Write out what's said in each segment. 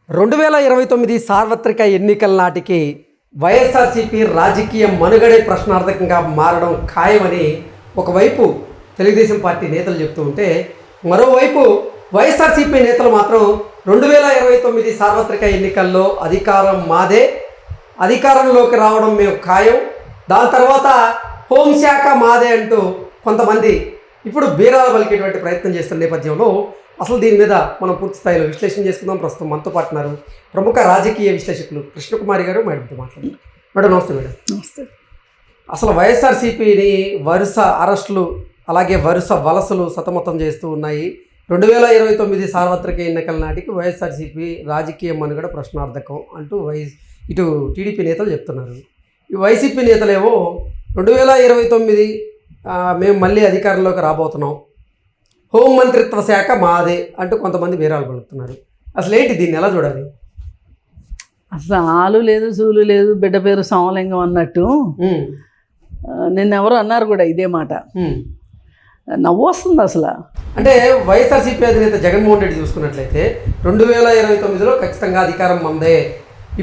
2029 సార్వత్రిక ఎన్నికల నాటికి వైఎస్ఆర్సీపీ రాజకీయ మనుగడే ప్రశ్నార్థకంగా మారడం ఖాయమని ఒకవైపు తెలుగుదేశం పార్టీ నేతలు చెప్తూ ఉంటే, మరోవైపు వైఎస్ఆర్సీపీ నేతలు మాత్రం 2029 సార్వత్రిక ఎన్నికల్లో అధికారం మాదే, అధికారంలోకి రావడం మేము ఖాయం, దాని తర్వాత హోంశాఖ మాదే అంటూ కొంతమంది ఇప్పుడు బీరాలు పలికేటువంటి ప్రయత్నం చేస్తున్న నేపథ్యంలో అసలు దీని మీద మనం పూర్తి స్థాయిలో విశ్లేషణ చేసుకుందాం. ప్రస్తుతం మనతో పాటు ఉన్నారు ప్రముఖ రాజకీయ విశ్లేషకులు కృష్ణకుమారి గారు. మేడంతో మాట్లాడారు. మేడం నమస్తే. మేడం నమస్తే. అసలు వైఎస్ఆర్సీపీని వరుస అరెస్టులు అలాగే వరుస వలసలు సతమతం చేస్తూ ఉన్నాయి. 2029 సార్వత్రిక ఎన్నికల నాటికి వైఎస్ఆర్సీపీ రాజకీయ మనుగడ ప్రశ్నార్థకం అంటూ ఇటు టీడీపీ నేతలు చెప్తున్నారు. ఈ వైసీపీ నేతలేమో 2029 మేము మళ్ళీ అధికారంలోకి రాబోతున్నాం, హోంమంత్రిత్వ శాఖ మాదే అంటూ కొంతమంది బీరాలు పలుకుతున్నారు. అసలు ఏంటి, దీన్ని ఎలా చూడాలి? అసలు ఆలు లేదు సూలు లేదు, బిడ్డ పేరు సోమలింగం అన్నట్టు నిన్నెవరో అన్నారు కూడా ఇదే మాట. నవ్వు వస్తుంది అసలు. అంటే వైఎస్ఆర్సీపీ అధినేత జగన్మోహన్ రెడ్డి చూసుకున్నట్లయితే 2029లో ఖచ్చితంగా అధికారం మందే.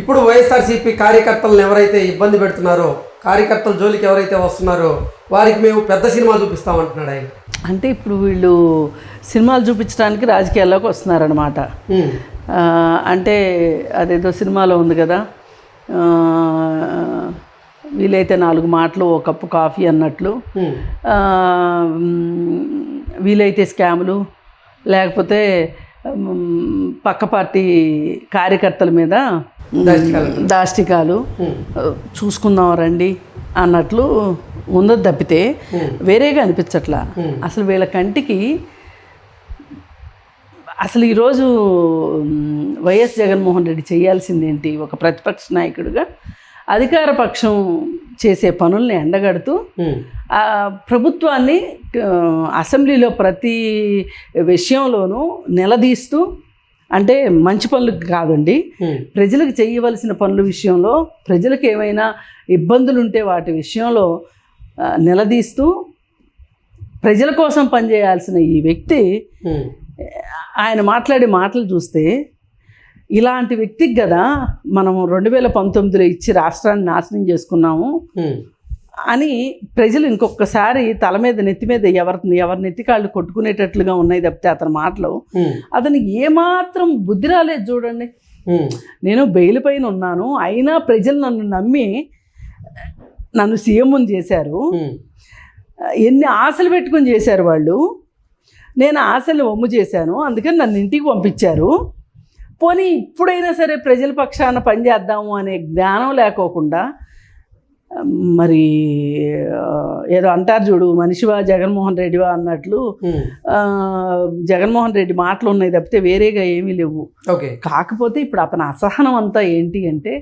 ఇప్పుడు వైఎస్ఆర్సీపీ కార్యకర్తలను ఎవరైతే ఇబ్బంది పెడుతున్నారో, కార్యకర్తల జోలికి ఎవరైతే వస్తున్నారో వారికి మేము పెద్ద సినిమా చూపిస్తామంటున్నాడు ఆయన. అంటే ఇప్పుడు వీళ్ళు సినిమాలు చూపించడానికి రాజకీయాల్లోకి వస్తున్నారనమాట. అంటే అదేదో సినిమాలో ఉంది కదా, వీలైతే 4 మాటలు ఓ కప్పు కాఫీ అన్నట్లు, వీలైతే స్కాములు, లేకపోతే పక్క పార్టీ కార్యకర్తల మీద దాష్టికాలు చూసుకుందాం రండి అన్నట్లు ఉందది తప్పితే వేరేగా అనిపించట్లా. అసలు వీళ్ళ కంటికి అసలు ఈరోజు వైఎస్ జగన్మోహన్ రెడ్డి చేయాల్సిందేంటి? ఒక ప్రతిపక్ష నాయకుడిగా అధికార పక్షం చేసే పనుల్ని ఎండగడుతూ ప్రభుత్వాన్ని అసెంబ్లీలో ప్రతి విషయంలోనూ నిలదీస్తూ, అంటే మంచి పనులు కాదండి, ప్రజలకు చేయవలసిన పనుల విషయంలో ప్రజలకు ఏమైనా ఇబ్బందులు ఉంటే వాటి విషయంలో నిలదీస్తూ ప్రజల కోసం పనిచేయాల్సిన ఈ వ్యక్తి ఆయన మాట్లాడే మాటలు చూస్తే ఇలాంటి వ్యక్తికి కదా మనం 2019లో ఇచ్చి రాష్ట్రాన్ని నాశనం చేసుకున్నాము అని ప్రజలు ఇంకొకసారి తల మీద నెత్తి మీద ఎవరి నెత్తికాళ్ళు కొట్టుకునేటట్లుగా ఉన్నాయి తప్పితే అతని మాటలు అతనికి ఏమాత్రం బుద్ధి రాలేదు. చూడండి, నేను బెయిల్ పైన ఉన్నాను, అయినా ప్రజలు నన్ను నమ్మి నన్ను సీఎంని చేశారు, ఎన్ని ఆశలు పెట్టుకుని చేశారు వాళ్ళు, నేను ఆశలు వమ్ము చేశాను, అందుకని నన్ను ఇంటికి పంపించారు. పోనీ ఇప్పుడైనా సరే ప్రజల పక్షాన పనిచేద్దాము అనే జ్ఞానం లేకోకుండా, మరి ఏదో అంటారు చూడు, మనిషివా జగన్మోహన్ రెడ్డివా అన్నట్లు జగన్మోహన్ రెడ్డి మాటలు ఉన్నాయి తప్పితే వేరేగా ఏమీ లేవు. కాకపోతే ఇప్పుడు అతని అసహనం అంతా ఏంటి అంటే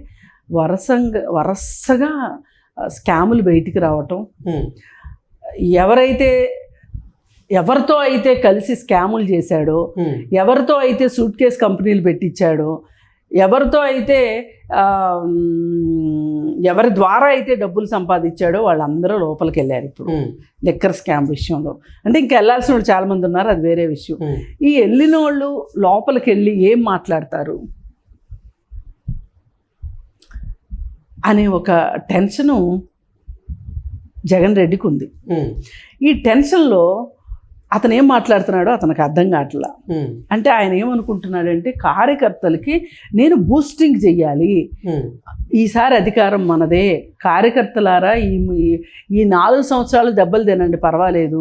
వరుసగా స్కాములు బయటికి రావటం, ఎవరితో అయితే కలిసి స్కాములు చేశాడో, ఎవరితో అయితే సూట్ కేస్ కంపెనీలు పెట్టించాడో, ఎవరితో అయితే ఎవరి ద్వారా అయితే డబ్బులు సంపాదించాడో వాళ్ళందరూ లోపలికి వెళ్ళారు ఇప్పుడు లిక్కర్ స్కామ్ విషయంలో. అంటే ఇంకా వెళ్ళాల్సిన వాళ్ళు చాలామంది ఉన్నారు, అది వేరే విషయం. ఈ వెళ్ళిన వాళ్ళు లోపలికి వెళ్ళి ఏం మాట్లాడతారు అనే ఒక టెన్షను జగన్ రెడ్డికి ఉంది. ఈ టెన్షన్లో అతను ఏం మాట్లాడుతున్నాడో అతనికి అర్థం కావట్లా. అంటే ఆయన ఏమనుకుంటున్నాడంటే, కార్యకర్తలకి నేను బూస్టింగ్ చెయ్యాలి, ఈసారి అధికారం మనదే, కార్యకర్తలారా ఈ 4 సంవత్సరాలు దెబ్బలు తినండి పర్వాలేదు,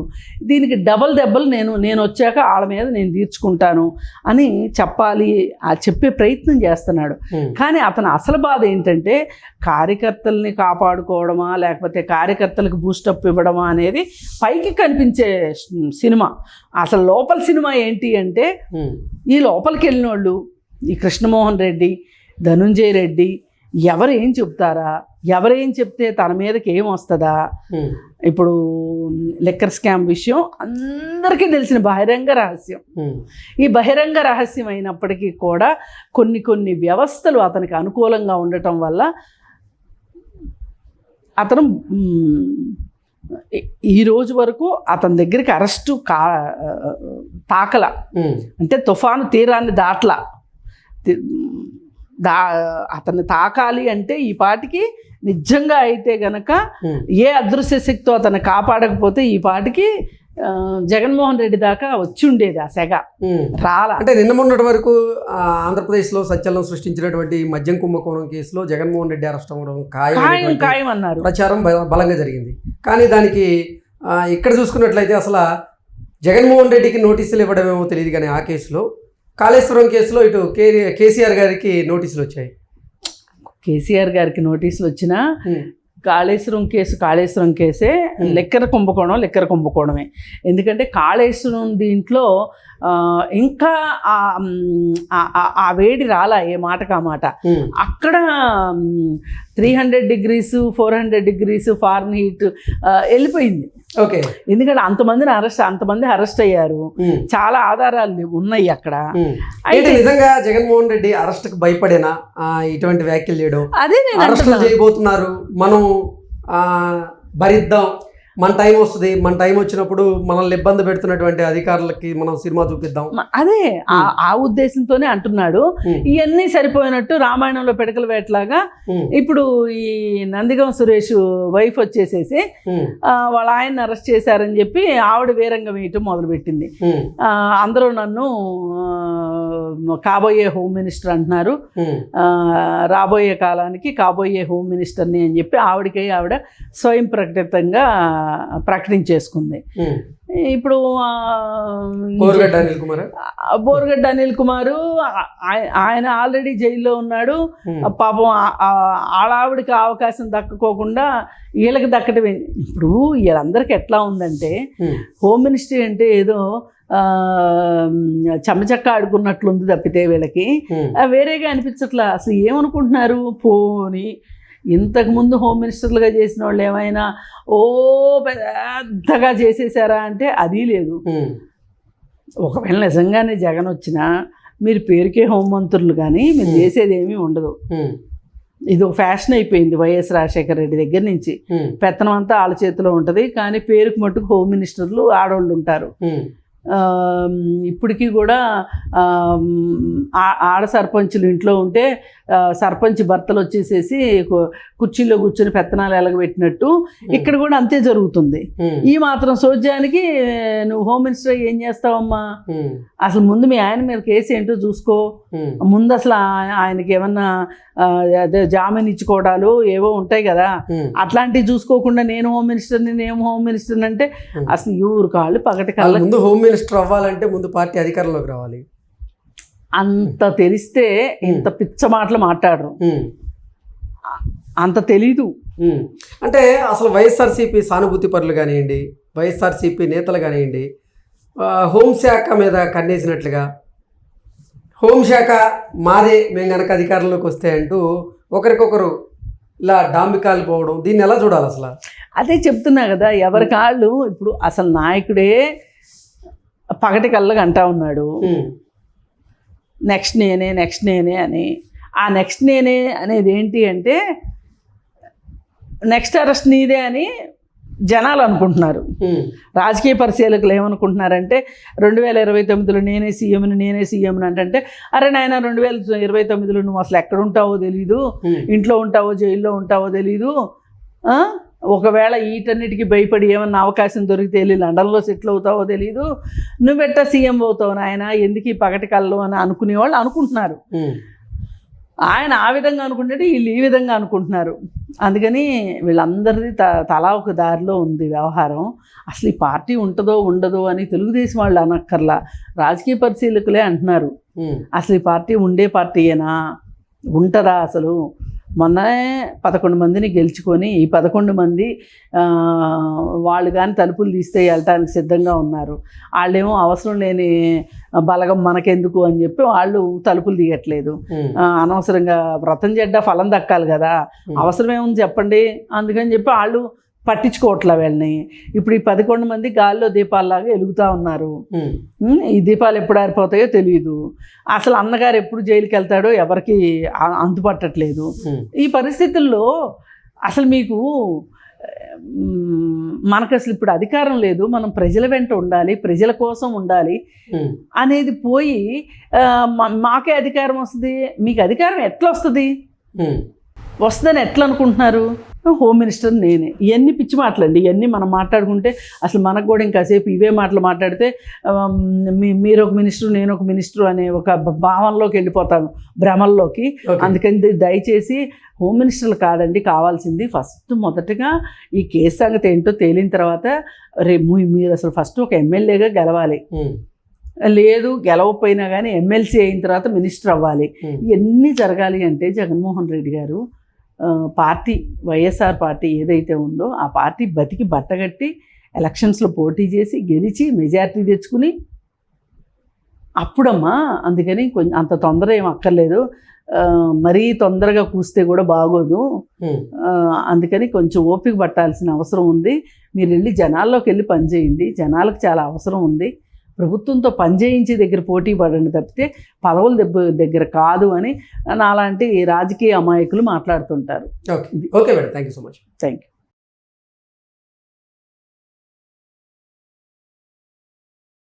దీనికి డబల్ దెబ్బలు నేను వచ్చాక వాళ్ళ మీద నేను తీర్చుకుంటాను అని చెప్పాలి, చెప్పే ప్రయత్నం చేస్తున్నాడు. కానీ అతని అసలు బాధ ఏంటంటే, కార్యకర్తల్ని కాపాడుకోవడమా లేకపోతే కార్యకర్తలకు బూస్టప్ ఇవ్వడమా అనేది పైకి కనిపించే సినిమా. అసలు లోపల సినిమా ఏంటి అంటే, ఈ లోపలికి వెళ్ళిన వాళ్ళు ఈ కృష్ణమోహన్ రెడ్డి, ధనుంజయ రెడ్డి ఎవరు ఏం చెప్తారా, ఎవరేం చెప్తే తన మీదకి ఏం వస్తుందా. ఇప్పుడు లిక్కర్ స్కామ్ విషయం అందరికీ తెలిసిన బహిరంగ రహస్యం. ఈ బహిరంగ రహస్యం అయినప్పటికీ కూడా కొన్ని వ్యవస్థలు అతనికి అనుకూలంగా ఉండటం వల్ల అతను ఈ రోజు వరకు అతని దగ్గరికి అరెస్టు తాకల, అంటే తుఫాను తీరాన్ని దాట్ల. అతన్ని తాకాలి అంటే ఈ పాటికి నిజంగా అయితే గనక ఏ అదృశ్య శక్తితో అతన్ని కాపాడకపోతే ఈ పాటికి జగన్మోహన్ రెడ్డి దాకా వచ్చి ఉండేది ఆ సెగ. రాలా. అంటే నిన్న మొన్నటి వరకు ఆంధ్రప్రదేశ్లో సంచలనం సృష్టించినటువంటి మద్యం కుంభకోణం కేసులో జగన్మోహన్ రెడ్డి అరెస్ట్ అవ్వడం ఖాయం అన్నారు, ప్రచారం బలంగా జరిగింది. కానీ దానికి ఇక్కడ చూసుకున్నట్లయితే అసలు జగన్మోహన్ రెడ్డికి నోటీసులు ఇవ్వడమేమో తెలియదు, కానీ ఆ కేసులో కాళేశ్వరం కేసులో ఇటు కేసీఆర్ గారికి నోటీసులు వచ్చాయి. కేసీఆర్ గారికి నోటీసులు వచ్చినా కాళేశ్వరం కేసే లెక్కర కుంభకోణమే. ఎందుకంటే కాళేశ్వరం దీంట్లో ఇంకా ఆ వేడి రాలా, ఏ మాటకు ఆ మాట. అక్కడ 300 degrees 400 degrees ఫారెన్ హీట్ వెళ్ళిపోయింది. ఓకే. ఎందుకంటే అంతమంది అరెస్ట్ అయ్యారు, చాలా ఆధారాలు ఉన్నాయి అక్కడ. అయితే నిజంగా జగన్మోహన్ రెడ్డి అరెస్ట్కి భయపడేనా ఇటువంటి వ్యాఖ్యలు చేయడం? అదే నేను అరెస్టులు చేయబోతున్నారు, మనం భరిద్దాం, మన టైం వస్తుంది, మన టైం వచ్చినప్పుడు మనల్ని ఇబ్బంది పెడుతున్నటువంటి అధికారులకి మనం సినిమా చూపిద్దాం, అదే ఆ ఉద్దేశంతోనే అంటున్నాడు. ఇవన్నీ సరిపోయినట్టు రామాయణంలో పిడకల వేటలాగా ఇప్పుడు ఈ నందిగం సురేష్ వైఫ్ వచ్చేసేసి వాళ్ళ ఆయన్ని అరెస్ట్ చేశారని చెప్పి ఆవిడ వీరంగం వేయటం మొదలుపెట్టింది. అందరూ నన్ను కాబోయే హోమ్ మినిస్టర్ అంటున్నారు, రాబోయే కాలానికి కాబోయే హోమ్ మినిస్టర్ని అని చెప్పి ఆవిడ స్వయం ప్రకటించేసుకుంది. ఇప్పుడు బోరుగడ్డ అనిల్ కుమారు ఆయన ఆల్రెడీ జైల్లో ఉన్నాడు. పాపం ఆవిడకి అవకాశం దక్కకోకుండా వీళ్ళకి దక్కటమే. ఇప్పుడు వీళ్ళందరికీ ఎట్లా ఉందంటే హోమ్ మినిస్ట్రీ అంటే ఏదో చెమ్మచక్క ఆడుకున్నట్లుంది తప్పితే వీళ్ళకి వేరేగా అనిపించట్లా. అసలు ఏమనుకుంటున్నారు, పోని ఇంతకుముందు హోమ్ మినిస్టర్లుగా చేసిన వాళ్ళు ఏమైనా పెద్దగా చేసేసారా అంటే అది లేదు. ఒకవేళ నిజంగానే జగన్ వచ్చినా మీరు పేరుకే హోంమంత్రులు కానీ మీరు చేసేది ఏమీ ఉండదు. ఇది ఒక ఫ్యాషన్ అయిపోయింది వైఎస్ రాజశేఖర రెడ్డి దగ్గర నుంచి. పెత్తనం అంతా వాళ్ళ చేతిలో ఉంటుంది, కానీ పేరుకు మట్టుకు హోమ్ మినిస్టర్లు ఆడవాళ్ళు ఉంటారు. ఇప్పటికీ కూడా ఆడ సర్పంచులు ఇంట్లో ఉంటే సర్పంచ్ భర్తలు వచ్చేసేసి కుర్చీలో కూర్చొని పెత్తనాలు ఎలగబెట్టినట్టు ఇక్కడ కూడా అంతే జరుగుతుంది. ఈ మాత్రం సోజ్యానికి నువ్వు హోమ్ మినిస్టర్ ఏం చేస్తావమ్మా? అసలు ముందు మీ ఆయన మీద కేసు ఏంటో చూసుకో. ముందు అసలు ఆయనకి ఏమన్నా జామీన్ ఇచ్చుకోవడాలు ఏవో ఉంటాయి కదా, అట్లాంటివి చూసుకోకుండా నేను హోమ్ మినిస్టర్ని అంటే అసలు ఊరు కాళ్ళు పగటి కాళ్ళు. ముందు హోమ్ మినిస్టర్ అవ్వాలంటే ముందు పార్టీ అధికారంలోకి రావాలి. అంత తెలిస్తే ఇంత పిచ్చ మాటలు మాట్లాడరు, అంత తెలీదు. అంటే అసలు వైఎస్ఆర్సీపీ సానుభూతి పరులు కానివ్వండి, వైఎస్ఆర్సీపీ నేతలు కానివ్వండి, హోంశాఖ మీద కన్నేసినట్లుగా హోంశాఖ మాదే మేము కనుక అధికారంలోకి వస్తే అంటూ ఒకరికొకరు ఇలా డాంబికాలు పోవడం, దీన్ని ఎలా చూడాలి అసలు? అదే చెప్తున్నా కదా, ఎవరి కాళ్ళు. ఇప్పుడు అసలు నాయకుడే పగటి కళ్ళగా అంటా ఉన్నాడు నెక్స్ట్ నేనే అని. ఆ నెక్స్ట్ నేనే అనేది ఏంటి అంటే నెక్స్ట్ అరెస్ట్ నీదే అని జనాలు అనుకుంటున్నారు. రాజకీయ పరిశీలకులు ఏమనుకుంటున్నారంటే 2029లో నేనే సీఎంని అంటే అరే నాయన 2029లో నువ్వు అసలు ఎక్కడ ఉంటావో తెలీదు, ఇంట్లో ఉంటావో జైల్లో ఉంటావో తెలీదు. ఒకవేళ వీటన్నిటికీ భయపడి ఏమన్నా అవకాశం దొరికితే వెళ్ళి లండన్లో సెటిల్ అవుతావో తెలీదు, నువ్వెట్టా సీఎం అవుతావు నాయన, ఎందుకు ఈ పగటి కళ్ళు అని అనుకునేవాళ్ళు అనుకుంటున్నారు. ఆయన ఆ విధంగా అనుకుంటే వీళ్ళు ఈ విధంగా అనుకుంటున్నారు. అందుకని వీళ్ళందరిది తలా ఒక దారిలో ఉంది వ్యవహారం. అసలు ఈ పార్టీ ఉంటుందో ఉండదో అని తెలుగుదేశం వాళ్ళు అనక్కర్లా, రాజకీయ పరిశీలకులే అంటున్నారు. అసలు ఈ పార్టీ ఉండే పార్టీయేనా, ఉంటుందా అసలు? మొన్ననే 11 మందిని గెలుచుకొని ఈ 11 మంది వాళ్ళు కానీ తలుపులు తీస్తే వెళ్ళటానికి సిద్ధంగా ఉన్నారు. వాళ్ళేమో అవసరం లేని బలగం మనకెందుకు అని చెప్పి వాళ్ళు తలుపులు తీయట్లేదు. అనవసరంగా వ్రతం చెడ్డ ఫలం దక్కాలి కదా, అవసరమేముంది చెప్పండి. అందుకని చెప్పి వాళ్ళు పట్టించుకోవట్లే వీళ్ళని. ఇప్పుడు ఈ 11 మంది గాల్లో దీపాలలాగా వెలుగుతూ ఉన్నారు. ఈ దీపాలు ఎప్పుడు ఆరిపోతాయో తెలియదు. అసలు అన్నగారు ఎప్పుడు జైలుకి వెళ్తాడో ఎవరికి అంతుపట్టట్లేదు. ఈ పరిస్థితుల్లో అసలు మీకు మనకు అసలు ఇప్పుడు అధికారం లేదు, మనం ప్రజల వెంట ఉండాలి, ప్రజల కోసం ఉండాలి అనేది పోయి మాకే అధికారం వస్తుంది, మీకు అధికారం ఎట్లా వస్తుంది, వస్తుందని ఎట్లా అనుకుంటున్నారు? హోమ్ మినిస్టర్ నేనే. ఇవన్నీ పిచ్చి మాటలండి. ఇవన్నీ మనం మాట్లాడుకుంటే అసలు మనకు కూడా ఇంకాసేపు ఇవే మాటలు మాట్లాడితే మీరు ఒక మినిస్టర్ నేను ఒక మినిస్టర్ అనే ఒక భావనలోకి వెళ్ళిపోతాను, భ్రమల్లోకి. అందుకని దయచేసి హోమ్ మినిస్టర్లు కాదండి కావాల్సింది. ఫస్ట్ మొదటగా ఈ కేసు సంగతి ఏంటో తేలిన తర్వాత మీరు అసలు ఫస్ట్ ఒక ఎమ్మెల్యేగా గెలవాలి, లేదు గెలవకపోయినా కానీ ఎమ్మెల్సీ అయిన తర్వాత మినిస్టర్ అవ్వాలి. ఇవన్నీ జరగాలి అంటే జగన్మోహన్ రెడ్డి గారు పార్టీ వైఎస్ఆర్ పార్టీ ఏదైతే ఉందో ఆ పార్టీ బతికి బట్టగట్టి ఎలక్షన్స్లో పోటీ చేసి గెలిచి మెజారిటీ తెచ్చుకుని అప్పుడమ్మా. అందుకని కొంచెం అంత తొందర ఏం అక్కర్లేదు, మరీ తొందరగా కూస్తే కూడా బాగోదు. అందుకని కొంచెం ఓపిక పట్టాల్సిన అవసరం ఉంది. మీరు వెళ్ళి జనాల్లోకి వెళ్ళి పనిచేయండి, జనాలకు చాలా అవసరం ఉంది. ప్రభుత్వంతో పనిచేయించే దగ్గర పోటీ పడండి తప్పితే పదవుల దగ్గర కాదు అని నాలాంటి రాజకీయ అమాయకులు మాట్లాడుతుంటారు. Okay madam, thank you so much. Thank you.